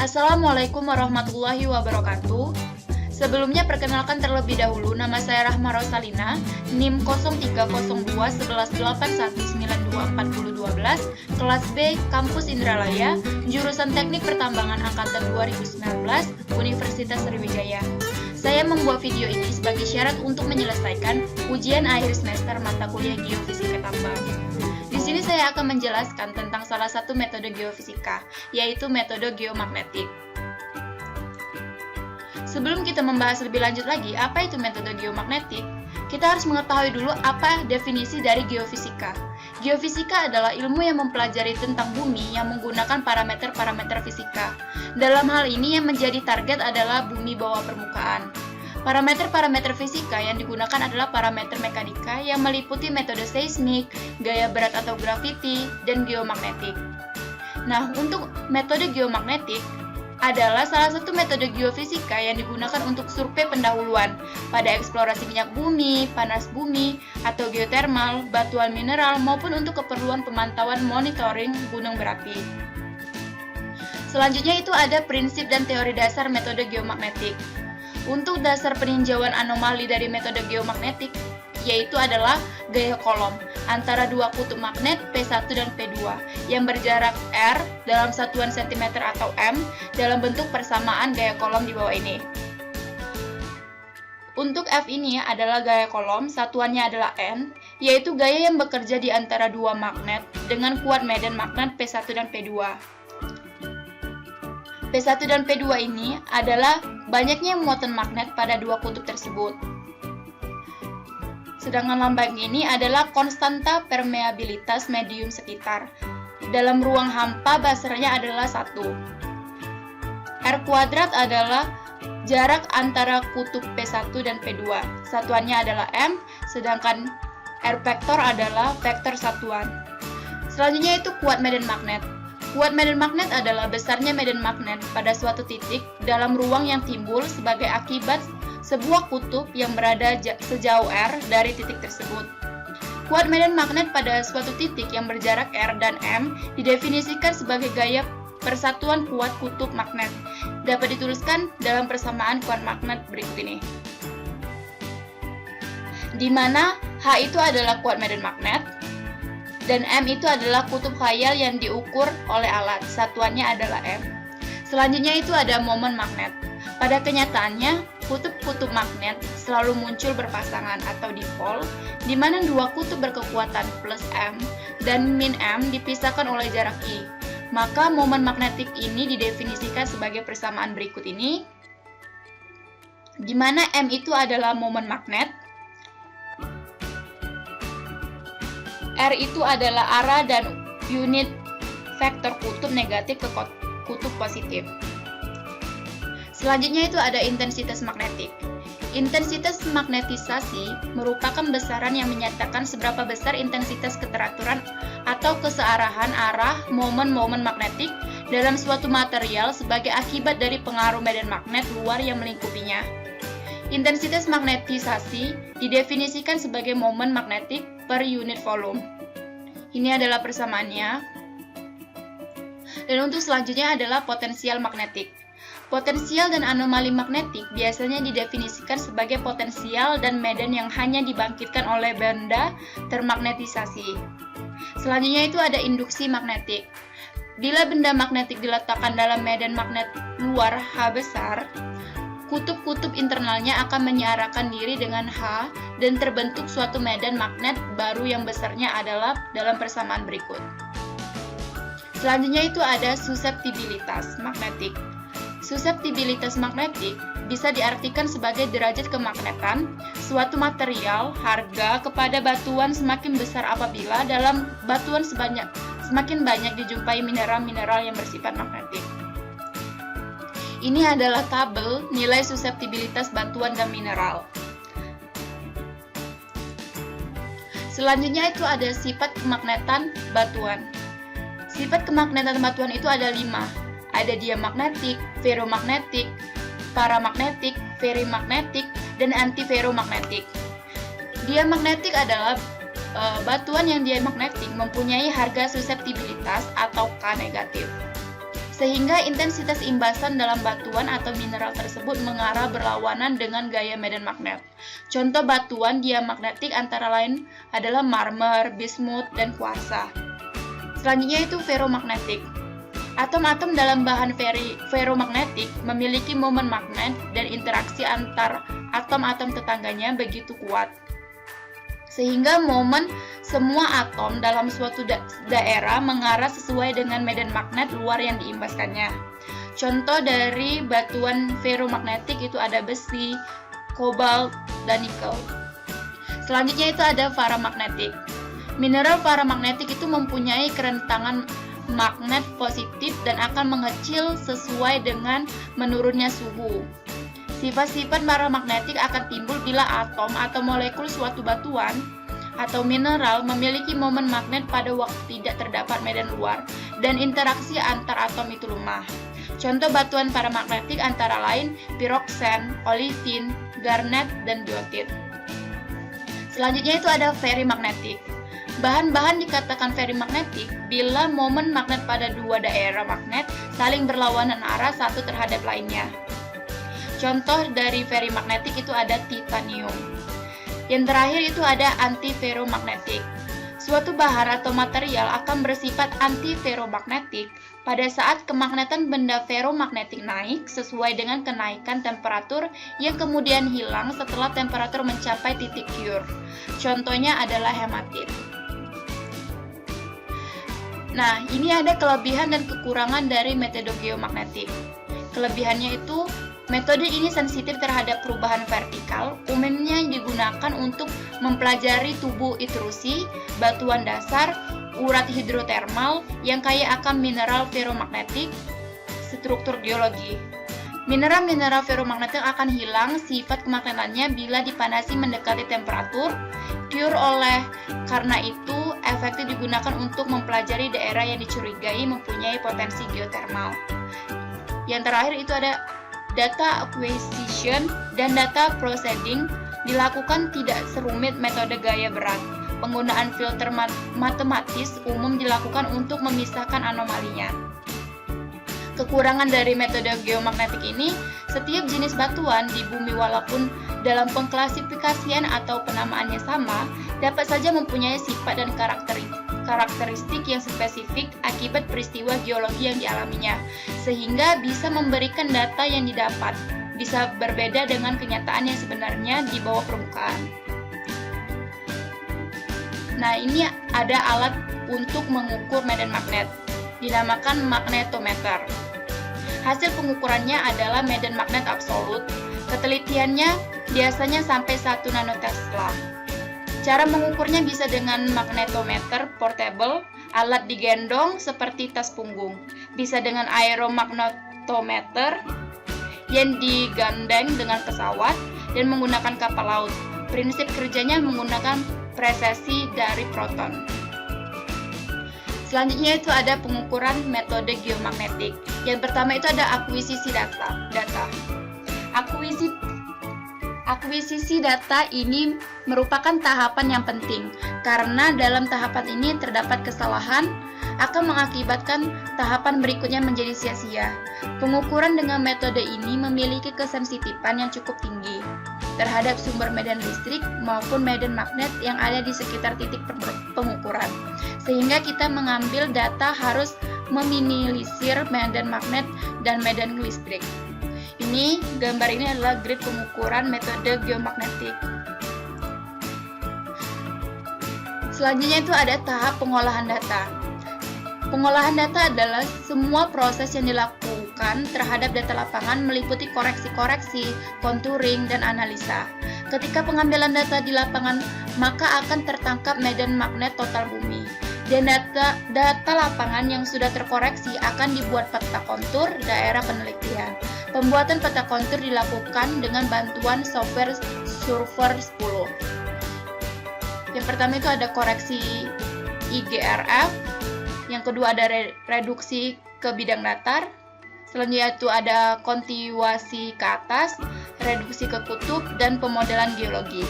Assalamualaikum warahmatullahi wabarakatuh. Sebelumnya perkenalkan terlebih dahulu, nama saya Rahma Rosalina, NIM 03021181924012, kelas B, Kampus Indralaya, jurusan Teknik Pertambangan Angkatan 2019, Universitas Sriwijaya. Saya membuat video ini sebagai syarat untuk menyelesaikan ujian akhir semester mata kuliah Geofisika Tambang. Di sini saya akan menjelaskan tentang salah satu metode geofisika, yaitu metode geomagnetik. Sebelum kita membahas lebih lanjut lagi, apa itu metode geomagnetik? Kita harus mengetahui dulu apa definisi dari geofisika. Geofisika adalah ilmu yang mempelajari tentang bumi yang menggunakan parameter-parameter fisika. Dalam hal ini yang menjadi target adalah bumi bawah permukaan. Parameter-parameter fisika yang digunakan adalah parameter mekanika yang meliputi metode seismik, gaya berat atau graviti, dan geomagnetik. Nah, untuk metode geomagnetik adalah salah satu metode geofisika yang digunakan untuk survei pendahuluan pada eksplorasi minyak bumi, panas bumi, atau geotermal, batuan mineral, maupun untuk keperluan pemantauan monitoring gunung berapi. Selanjutnya itu ada prinsip dan teori dasar metode geomagnetik. Untuk dasar peninjauan anomali dari metode geomagnetik, yaitu adalah gaya kolom antara dua kutub magnet P1 dan P2 yang berjarak R dalam satuan cm atau M dalam bentuk persamaan gaya kolom di bawah ini. Untuk F ini adalah gaya kolom, satuannya adalah N, yaitu gaya yang bekerja di antara dua magnet dengan kuat medan magnet P1 dan P2. P1 dan P2 ini adalah banyaknya muatan magnet pada dua kutub tersebut. Sedangkan lambang ini adalah konstanta permeabilitas medium sekitar. Dalam ruang hampa basarnya adalah 1. R kuadrat adalah jarak antara kutub P1 dan P2. Satuannya adalah M, sedangkan R vektor adalah vektor satuan. Selanjutnya itu kuat medan magnet. Kuat medan magnet adalah besarnya medan magnet pada suatu titik dalam ruang yang timbul sebagai akibat sebuah kutub yang berada sejauh R dari titik tersebut. Kuat medan magnet pada suatu titik yang berjarak R dan M didefinisikan sebagai gaya persatuan kuat kutub magnet. Dapat dituliskan dalam persamaan kuat magnet berikut ini. Di mana H itu adalah kuat medan magnet dan M itu adalah kutub khayal yang diukur oleh alat. Satuannya adalah M. Selanjutnya itu ada momen magnet. Pada kenyataannya, kutub-kutub magnet selalu muncul berpasangan atau dipol, di mana dua kutub berkekuatan plus M dan min M dipisahkan oleh jarak I. Maka momen magnetik ini didefinisikan sebagai persamaan berikut ini, di mana M itu adalah momen magnet, R itu adalah arah dan unit vektor kutub negatif ke kutub positif. Selanjutnya itu ada intensitas magnetik. Intensitas magnetisasi merupakan besaran yang menyatakan seberapa besar intensitas keteraturan atau kesearahan arah momen-momen magnetik dalam suatu material sebagai akibat dari pengaruh medan magnet luar yang melingkupinya. Intensitas magnetisasi didefinisikan sebagai momen magnetik per unit volume. Ini adalah persamaannya. Dan untuk selanjutnya adalah potensial magnetik. Potensial dan anomali magnetik biasanya didefinisikan sebagai potensial dan medan yang hanya dibangkitkan oleh benda termagnetisasi. Selanjutnya itu ada induksi magnetik. Bila benda magnetik diletakkan dalam medan magnet luar H besar, kutub-kutub internalnya akan menyearakan diri dengan H dan terbentuk suatu medan magnet baru yang besarnya adalah dalam persamaan berikut. Selanjutnya itu ada suseptibilitas magnetik. Suseptibilitas magnetik bisa diartikan sebagai derajat kemagnetan suatu material harga kepada batuan semakin besar apabila dalam batuan semakin banyak dijumpai mineral-mineral yang bersifat magnetik. Ini adalah tabel nilai suseptibilitas batuan dan mineral. Selanjutnya itu ada sifat kemagnetan batuan. Sifat kemagnetan batuan itu ada 5. Ada diamagnetik, feromagnetik, paramagnetik, ferimagnetik, dan antiferomagnetik. Diamagnetik adalah batuan yang diamagnetik mempunyai harga suseptibilitas atau K negatif. sehingga intensitas imbasan dalam batuan atau mineral tersebut mengarah berlawanan dengan gaya medan magnet. Contoh batuan diamagnetik antara lain adalah marmer, bismut, dan kuarsa. Selanjutnya itu ferromagnetik. Atom-atom dalam bahan ferromagnetik memiliki momen magnet dan interaksi antar atom-atom tetangganya begitu kuat, sehingga momen semua atom dalam suatu daerah mengarah sesuai dengan medan magnet luar yang diimbaskannya. Contoh dari batuan ferromagnetik itu ada besi, kobalt, dan nikel. Selanjutnya itu ada paramagnetik. Mineral paramagnetik itu mempunyai kerentangan magnet positif dan akan mengecil sesuai dengan menurunnya suhu. Sifat-sifat paramagnetik akan timbul bila atom atau molekul suatu batuan atau mineral memiliki momen magnet pada waktu tidak terdapat medan luar dan interaksi antar atom itu lemah. Contoh batuan paramagnetik antara lain piroksen, olivin, garnet, dan biotit. Selanjutnya itu ada ferimagnetik. Bahan-bahan dikatakan ferimagnetik bila momen magnet pada dua daerah magnet saling berlawanan arah satu terhadap lainnya. Contoh dari ferimagnetik itu ada titanium. Yang terakhir itu ada antiferromagnetik. Suatu bahan atau material akan bersifat antiferromagnetik pada saat kemagnetan benda ferromagnetik naik sesuai dengan kenaikan temperatur yang kemudian hilang setelah temperatur mencapai titik pure. Contohnya adalah hematit. Nah, ini ada kelebihan dan kekurangan dari metode geomagnetik. Kelebihannya itu, metode ini sensitif terhadap perubahan vertikal, umumnya digunakan untuk mempelajari tubuh intrusi, batuan dasar, urat hidrotermal yang kaya akan mineral ferromagnetik, struktur geologi. Mineral-mineral ferromagnetik akan hilang sifat kemagnetannya bila dipanasi mendekati temperatur pure. Oleh karena itu, efektif digunakan untuk mempelajari daerah yang dicurigai mempunyai potensi geotermal. Yang terakhir itu ada data acquisition dan data processing dilakukan tidak serumit metode gaya berat. Penggunaan filter matematis umum dilakukan untuk memisahkan anomalinya. Kekurangan dari metode geomagnetik ini, setiap jenis batuan di bumi walaupun dalam pengklasifikasian atau penamaannya sama, dapat saja mempunyai sifat dan karakteristik yang spesifik akibat peristiwa geologi yang dialaminya, sehingga bisa memberikan data yang didapat bisa berbeda dengan kenyataan yang sebenarnya di bawah permukaan. Nah, ini ada alat untuk mengukur medan magnet, dinamakan magnetometer. Hasil pengukurannya adalah medan magnet absolut. Ketelitiannya biasanya sampai 1 nanotesla. Cara mengukurnya bisa dengan magnetometer portable, alat digendong seperti tas punggung. Bisa dengan aeromagnetometer yang digandeng dengan pesawat dan menggunakan kapal laut. Prinsip kerjanya menggunakan presesi dari proton. Selanjutnya itu ada pengukuran metode geomagnetik. Yang pertama itu ada akuisisi data. Akuisisi data ini merupakan tahapan yang penting karena dalam tahapan ini terdapat kesalahan akan mengakibatkan tahapan berikutnya menjadi sia-sia. Pengukuran dengan metode ini memiliki kesensitifan yang cukup tinggi terhadap sumber medan listrik maupun medan magnet yang ada di sekitar titik pengukuran. Sehingga kita mengambil data harus meminimalisir medan magnet dan medan listrik. Ini gambar ini adalah grid pengukuran metode geomagnetik. Selanjutnya itu ada tahap pengolahan data. Pengolahan data adalah semua proses yang dilakukan terhadap data lapangan meliputi koreksi-koreksi, contouring, dan analisa. Ketika pengambilan data di lapangan, maka akan tertangkap medan magnet total bumi. Dan data lapangan yang sudah terkoreksi akan dibuat peta kontur daerah penelitian. Pembuatan peta kontur dilakukan dengan bantuan software Surveyor 10. Yang pertama itu ada koreksi IGRF, yang kedua ada reduksi ke bidang datar, selanjutnya itu ada kontinuasi ke atas, reduksi ke kutub, dan pemodelan geologi.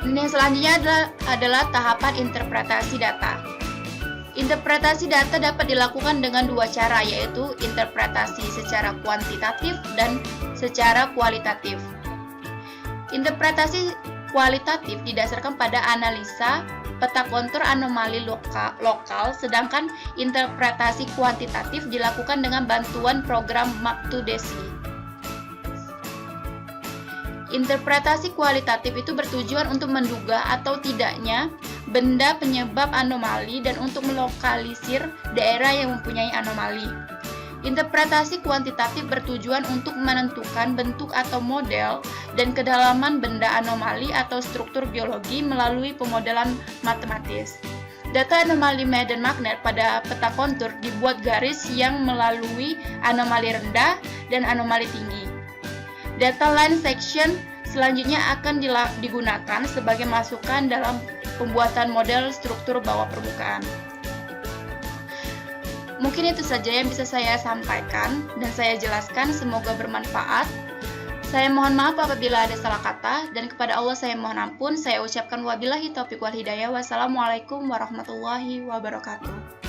Yang selanjutnya adalah tahapan interpretasi data. Interpretasi data dapat dilakukan dengan dua cara, yaitu interpretasi secara kuantitatif dan secara kualitatif. Interpretasi kualitatif didasarkan pada analisa peta kontur anomali lokal, sedangkan interpretasi kuantitatif dilakukan dengan bantuan program Map2Desi. Interpretasi kualitatif itu bertujuan untuk menduga atau tidaknya benda penyebab anomali dan untuk melokalisir daerah yang mempunyai anomali. Interpretasi kuantitatif bertujuan untuk menentukan bentuk atau model dan kedalaman benda anomali atau struktur biologi melalui pemodelan matematis. Data anomali medan magnet pada peta kontur dibuat garis yang melalui anomali rendah dan anomali tinggi. Data line section selanjutnya akan digunakan sebagai masukan dalam pembuatan model struktur bawah permukaan. Mungkin itu saja yang bisa saya sampaikan dan saya jelaskan, semoga bermanfaat. Saya mohon maaf apabila ada salah kata, dan kepada Allah saya mohon ampun. Saya ucapkan wabillahi taufiq wal hidayah. Wassalamualaikum warahmatullahi wabarakatuh.